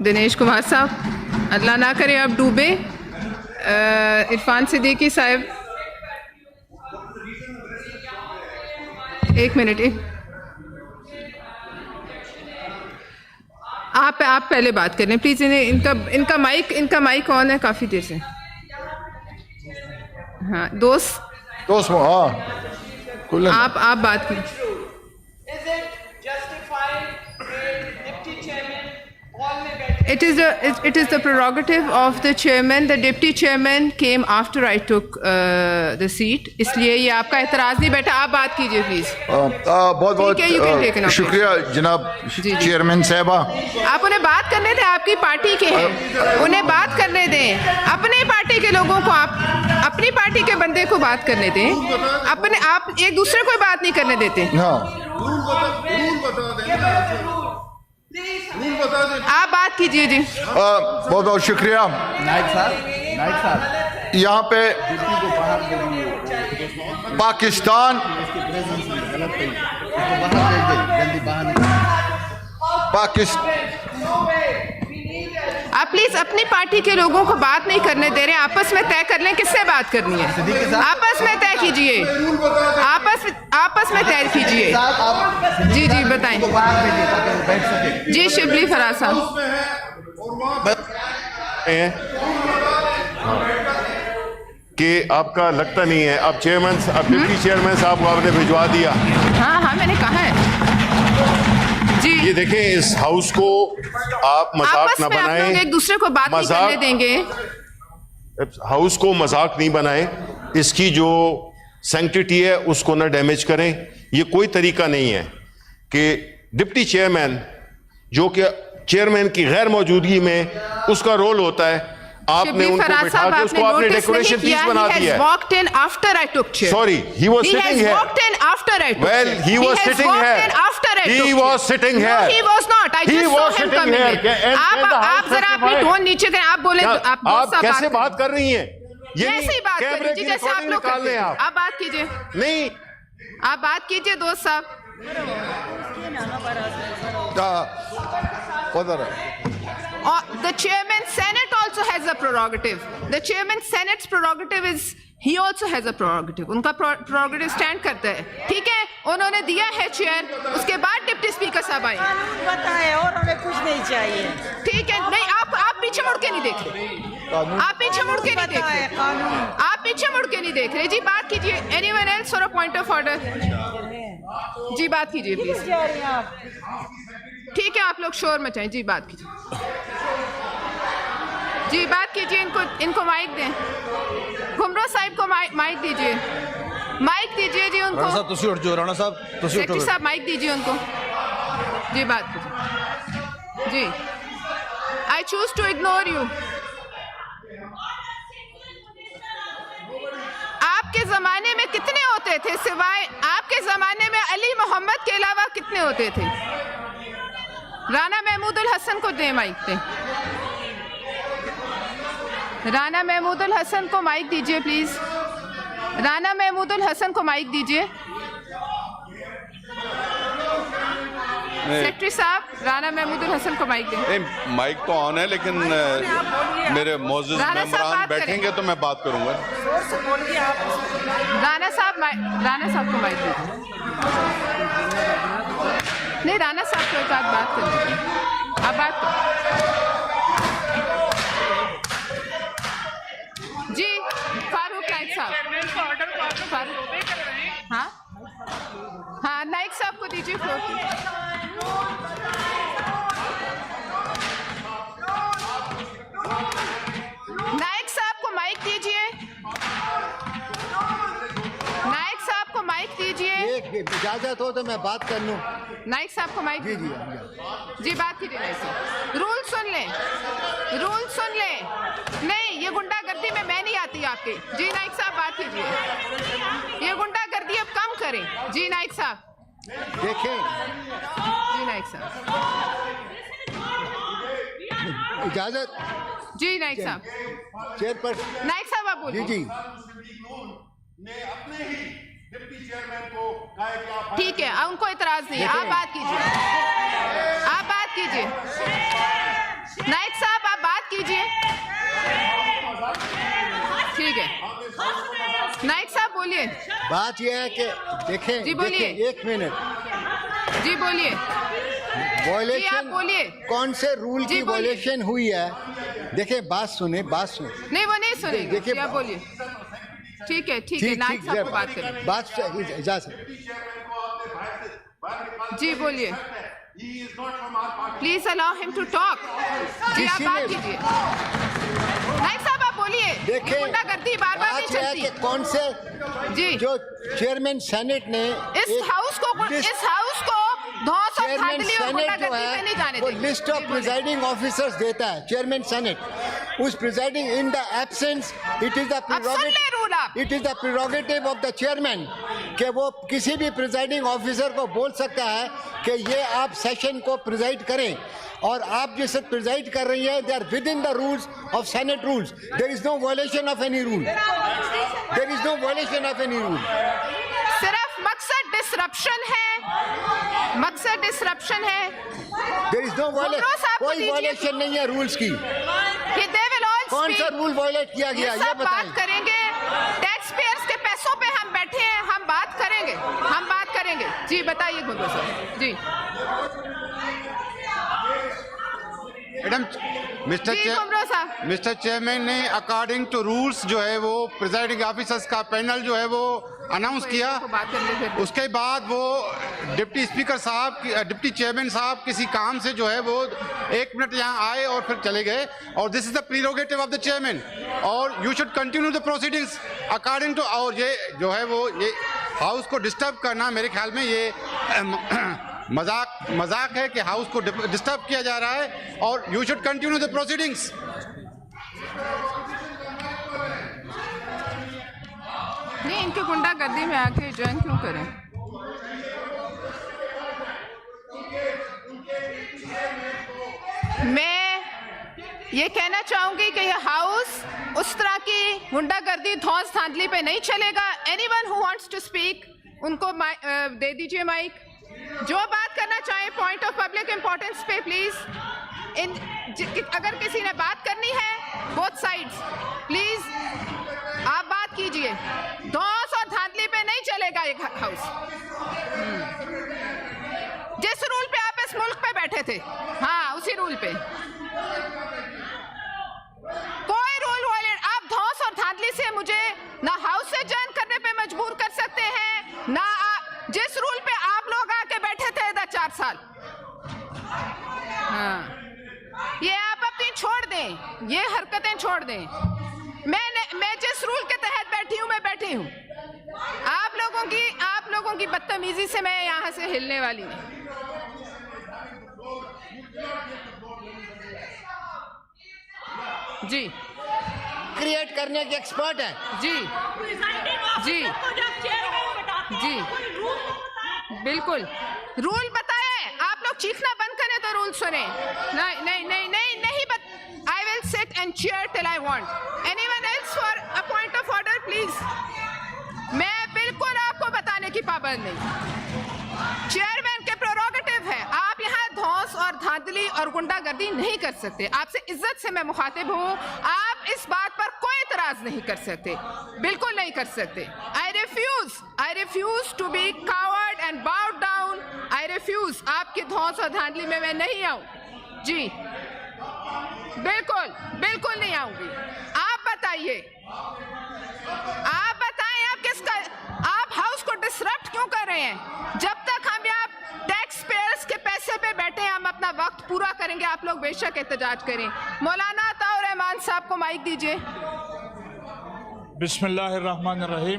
दिनेश कुमार साहब, अल्लाह ना करे आप डूबे। इरफान सिद्दीकी साहब, एक मिनट। आप पहले बात करें प्लीज। इनका माइक ऑन है काफी देर से। हाँ दोस्त हाँ, आप बात करें। It is the prerogative of the chairman. The deputy chairman came after I took the seat. इसलिए ये आपका एतराज नहीं बैठा। आप बात कीजिए प्लीज। बहुत बहुत शुक्रिया जनाब चेयरमैन साहबा। आप उन्हें बात करने दें, आपकी पार्टी के हैं, उन्हें बात करने दें। अपने पार्टी के लोगों को आप अपनी पार्टी के बंदे को बात करने दें। आप एक दूसरे को बात नहीं करने देते। आप बात कीजिए जी। बहुत बहुत शुक्रिया नाइक साहब। यहाँ पे पाकिस्तान आप प्लीज अपनी पार्टी के लोगों को बात नहीं करने दे रहे। आपस में तय कर लें किससे बात करनी है। आपस में तय कीजिए, आपस में तय कीजिए। जी जी बताएं। जी शिबली फराज साहब। कि आपका लगता नहीं है, आप चेयरमैन, आप डिप्टी चेयरमैन साहब को आपने भिजवा दिया। हाँ मैंने कहा है जी। ये देखें, इस हाउस को आप मजाक ना बनाएं। एक दूसरे को बात नहीं करने देंगे। हाउस को मजाक नहीं बनाएं। इसकी जो सैंक्टिटी है उसको ना डैमेज करें। ये कोई तरीका नहीं है कि डिप्टी चेयरमैन, जो कि चेयरमैन की गैर मौजूदगी में उसका रोल होता है, आपने उनको बिठा के उसको आपने डेकोरेशन पीस बना दिया है। Walked in after I took chair. Sorry, he was sitting here. Walked in after I took Well, chair. he was sitting here. He was sitting here. No, he was not. I just saw him coming in. आप जरा अपनी tone नीचे करें। आप बोले, आप कैसे बात कर रही हैं? ऐसे ही बात कर रही, जैसे आप लोग करते हैं। आप बात कीजिए। नहीं, आप बात कीजिए दोस्त साहब। The chairman Senate also has a prerogative. The chairman Senate's prerogative is he also has a prerogative. उनका prerogative stand करता है। ठीक है, उन्होंने दिया है चेयर, उसके बाद डिप्टी स्पीकर साहब आए। बताए और उन्हें कुछ नहीं चाहिए। ठीक है, नहीं आप पीछे मुड़ के नहीं देख रहे। आप पीछे मुड़ के नहीं देख रहे। आप पीछे मुड़ के नहीं देख रहे। जी बात कीजिए। Anyone else for a point of order? जी बात कीजिए प्लीज। ठीक है, आप लोग शोर मचाएं। जी बात कीजिए। जी बात कीजिए। इनको माइक दें। घुमरो साहब को माइक दीजिए। माइक दीजिए जी उनको। राणा साहब सेक्रेटरी साहब माइक दीजिए उनको। जी बात कीजिए। जी I choose to ignore you. आपके जमाने में कितने होते थे? सिवाय आपके जमाने में अली मोहम्मद के अलावा कितने होते थे? राना महमूदुल हसन को दे माइक पे। राना महमूदुल हसन को माइक दीजिए प्लीज। राना महमूदुल हसन को माइक दीजिए। सेक्रेटरी साहब, राना महमूदुल हसन को माइक दें। माइक तो ऑन है, लेकिन मेरे मौजूद मेंबरान बैठेंगे तो मैं बात करूंगा। राना साहब को माइक दीजिए। नहीं, राणा साहब को एक आध बात कर। आप बात करो जी। फारूक नाइक साहब। हाँ नाइक साहब को दीजिए फ्लोर। नाइक साहब को माइक दीजिए। नाइक साहब को माइक दीजिए। इजाजत हो तो मैं बात कर लूं। नाइक साहब को माइक जी जी बात कीजिए। नाइक साहब रूल सुन लें, रूल सुन लें। नहीं, ये गुंडागर्दी में मैं नहीं आती आपके। जी नाइक साहब बात कीजिए। ये गुंडागर्दी अब कम करें। जी नाइक साहब देखें। जी नाइक साहब इजाजत। जी नाइक साहब। चेयर पर नाइक साहब आप बोलिए। जी ने अपने ही डिप्टी चेयरमैन को कहा है कि आप ठीक है, उनको इतराज नहीं है, आप बात कीजिए, आप बात कीजिए, नाइक साहब आप बात कीजिए, ठीक है, नाइक साहब बोलिए। बात यह है कि देखें, जी बोलिए। देखें, एक मिनट, जी बोलिए, वॉयलेशन बोलिए। कौन से रूल जी की बोलिए। वॉयलेशन हुई है? देखें, बात सुने, बात सुने। नहीं वो नहीं सुनेंगे, देखिए, जी आप बोलिए, ठीक है, ठीक है, नाइक साहब को बात करें, बात इजाजत। जी बोलिए, please allow him to talk, जी आप बात कीजिए, नाइक साहब आप बोलिए, देखें, गुंडागर्दी बार बार नहीं बात यह है चलती कि कौन से जी, जो चेयरमैन सेनेट ने इस हाउस को धौंस और चेयरमैन धांधली और सेनेट जो गुंडागर्दी में नहीं जाने है वो देंगे। लिस्ट ऑफ जी, बोलिए। प्रिजाइडिंग ऑफिसर्स देता है चेयरमैन सेनेट। उस presiding in the absence it is the सुन ले रूल आप। It is the prerogative of the chairman कि वो किसी भी प्रिजाइडिंग ऑफिसर को बोल सकता है कि ये आप सेशन को प्रिजाइड करें, और आप जिस प्रिजाइड कर रही हैं they are within the rules of senate rules. There is no violation of any rule, there is no violation of any rule. सिर्फ मकसद डिसरप्शन है, मकसद डिसरप्शन है, देयर इज नो गुमरोह साहब को कोई दीजिए। वायलेशन नहीं है रूल्स की। ये दे विल ऑल कौन सा स्पीक। रूल वायलेट किया गया ये ये सब बताएं। बात करेंगे, टैक्स पेयर्स के पैसों पे हम बैठे हैं, हम बात करेंगे, हम बात करेंगे। जी बताइए गुमरोह साहब, जी मैडम, मिस्टर चेयरमैन ने अकॉर्डिंग टू रूल्स जो है वो प्रिजाइडिंग ऑफिसर्स का पैनल जो है वो अनाउंस किया। बात कर ले फिर। उसके बाद वो डिप्टी स्पीकर साहब, डिप्टी चेयरमैन साहब किसी काम से जो है वो 1 मिनट यहाँ आए और फिर चले गए, और this is the prerogative of the chairman, और you should continue the proceedings according to. और ये जो है वो ये हाउस को डिस्टर्ब करना, मेरे ख्याल में ये मजाक है कि हाउस को डिस्टर्ब किया जा रहा है, और you should continue the proceedings. नहीं, इनके गुंडागर्दी में आके ज्वाइन क्यों करें? मैं ये कहना चाहूंगी कि यह हाउस उस तरह की गुंडागर्दी धौंस धांधली पे नहीं चलेगा। Anyone who wants to speak उनको दे दीजिए माइक, जो बात करना चाहे पॉइंट ऑफ पब्लिक इंपॉर्टेंस पे प्लीज। अगर किसी ने बात करनी है बोथ साइड्स, प्लीज आप बात कीजिए। धौंस और धांधली पे नहीं चलेगा ये हाउस। जिस रूल पे आप इस मुल्क पे बैठे थे, हाँ उसी रूल पे कोई रूल वायलेट। आप धौंस और धांधली से मुझे ना हाउस से ज्वाइन करने पे मजबूर कर सकते हैं, ना आप जिस रूल पे आप लोग आके बैठे थे इधर 4 साल। हाँ, ये आप अपनी छोड़ दें, ये हरकतें छोड़ दें। मैं जिस रूल के तहत बैठी हूं मैं बैठी हूं। आप लोगों की बदतमीजी से मैं यहां से हिलने वाली नहीं। जी क्रिएट करने के एक्सपर्ट हैं। जी जी जी बिल्कुल, रूल बताए। आप लोग चीखना बंद करें तो रूल सुने। नहीं नहीं नहीं नहीं नहीं, I will sit and cheer till I want. Anyone else for a point of order please. मैं बिल्कुल आपको बताने की पाबंद नहीं, चेयरमैन के प्रेरोगेटिव है। आप यहाँ धौंस और धांधली और गुंडागर्दी नहीं कर सकते। आपसे इज्जत से मैं मुखातिब हूँ, आप इस बात पर कोई इतराज नहीं कर सकते, बिल्कुल नहीं कर सकते। I refuse to be coward and bowed down. I refuse, आपकी धौंस और धांधली में मैं नहीं आऊँ। जी बिल्कुल बिल्कुल नहीं आऊंगी। आप बताइए, आप बताएं, आप हाउस को डिसरप्ट क्यों कर रहे हैं? जब तक हम यहाँ टैक्स पेयर्स के पैसे पे बैठे हैं, हम अपना वक्त पूरा करेंगे। आप लोग बेशक एहतजाज करें। मौलाना अताउर रहमान साहब को माइक दीजिए। बिस्मिल्लाहिर्रहमानिर्रहीम।